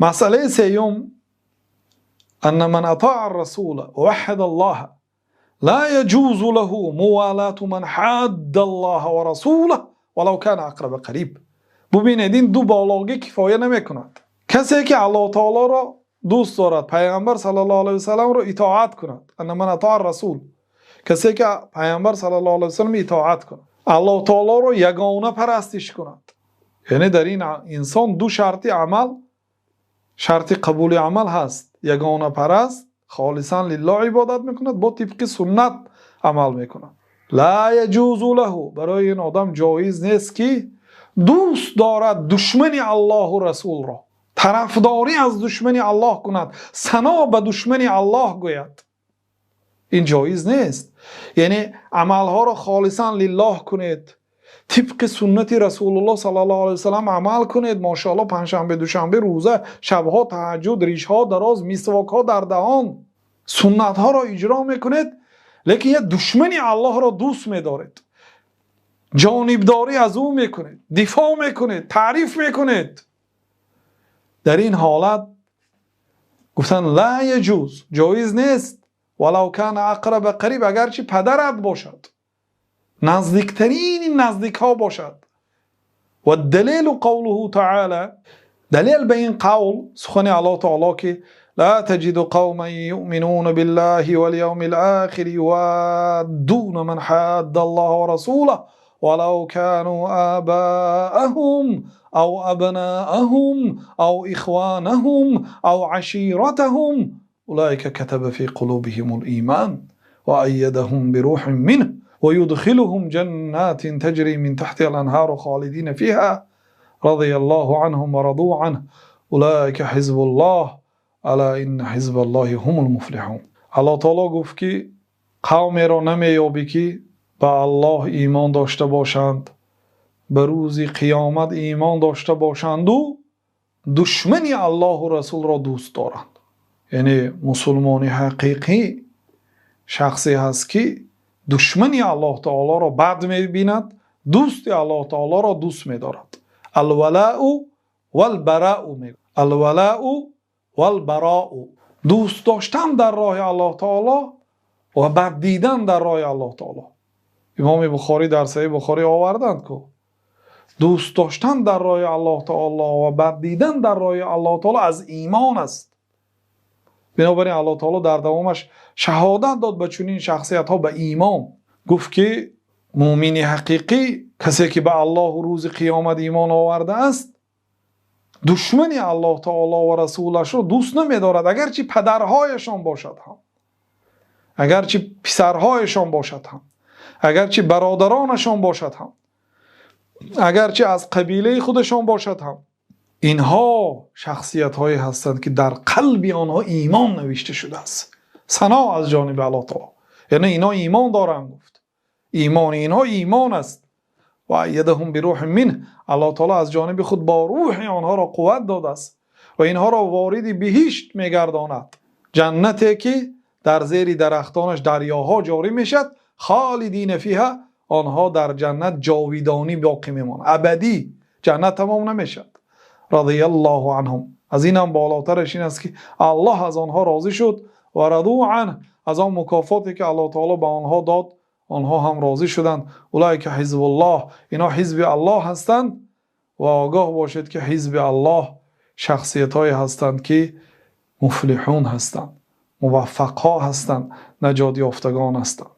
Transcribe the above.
مسئله سیوم ان من اطاع الرسول ووحد الله لا يجوز له موالاة من حاد الله ورسوله ولو كان اقرب قریب. ببینید این دو بالاگی کفایه نمیکند. کسی که الله تعالی را دوست دارد، پیامبر صلی الله علیه و سلم را اطاعت کند، ان من اطاع الرسول، کسی که پیامبر صلی الله علیه و سلم اطاعت کند، الله تعالی را یگانه پرستش کند، یعنی در این انسان دو شرط عمل، شرط قبول عمل هست. یگانه پرست، خالصا لله عبادت میکند، با طبق سنت عمل میکند. لا یجوز له، برای این آدم جایز نیست که دوست دارد دشمن الله و رسول را، طرفداری از دشمن الله کند، ثنا به دشمن الله گوید. این جایز نیست. یعنی عملها را خالصا لله کنید، طبق سنت رسول الله صلی الله علیه و سلم عمل کنید. ماشاءالله پنجشنبه دوشنبه روزه، شبها تهجد، ریشها دراز، میسواک ها در دهان، سنت ها را اجرا میکنید، لیکن یه دشمن الله را دوست میدارید، جانبداری از او میکنید، دفاع میکنید، تعریف میکنید. در این حالت گفتن لا یجوز، جایز نیست. ولو کان اقرب قریب، اگرچه پدرت باشد، نزدیکترین نزدیک ها باشد. و دلیل قوله تعالی، دلیل به این قول سخن الله تعالی که لا تجد قوما یؤمنون بالله والیوم الاخر یوادون من حاد الله ورسوله ولو كانوا آباءهم او ابناءهم او اخوانهم او عشيرتهم اولئك كتب في قلوبهم الايمان وأيدهم بروح منه ويدخلهم جنات تجري من تحتها الأنهار خالدين فيها رضي الله عنهم ورضوا عنه أولئك حزب الله ألا إن حزب الله هم المفلحون. الله تعالی گفت که قومی را نمیابی که به الله ایمان داشته باشند، به روز قیامت ایمان داشته باشند و دشمن الله و رسول را دوست دارند. یعنی مسلمان حقیقی شخصی هست که دشمن الله تعالی را بد میبیند، دوست الله تعالی را دوست میدارد. الولاء والبراء، الولاء والبراء، دوست داشتن در راه الله تعالی و بد دیدن در راه الله تعالی. امام بخاری در صحیح بخاری آوردند که دوست داشتن در راه الله تعالی و بد دیدن در راه الله تعالی از ایمان است. بنابراین الله تعالی در دوامش شهادت داد به چنین شخصیت ها به ایمان. گفت که مؤمن حقیقی کسی که به الله و روز قیامت ایمان آورده است، دشمن الله تعالی و رسولش را دوست نمی‌دارد، اگرچه پدرهایشان باشد هم، اگرچه پسرهایشان باشد هم، اگرچه برادرانشان باشد هم، اگرچه از قبیله خودشان باشد هم. اینها شخصیت هایی هستند که در قلب آنها ایمان نوشته شده است، ثنا از جانب الله تعالی. یعنی اینا ایمان دارند. گفت ایمان اینها ایمان است. و ایدهم بروح منه، الله تعالی از جانب خود با روح آنها را قوت داده است و اینها را وارد بهشت میگرداند، جنتی که در زیر درختانش دریاها جاری میشد، خالدین فیها، آنها در جنت جاویدانی باقی میمانند، ابدی، جنت تمام نمیشد. رضی الله عنهم، از این هم بالاترش این است که الله از آنها راضی شد و رضوا عنه، از آن مکافاتی که الله تعالی به آنها داد آنها هم راضی شدند. اولئک حزب الله، اینا حزب الله هستند. و آگاه باشید که حزب الله شخصیت های هستند که مفلحون هستند، موفق ها هستند، نجات یافتگان هستند.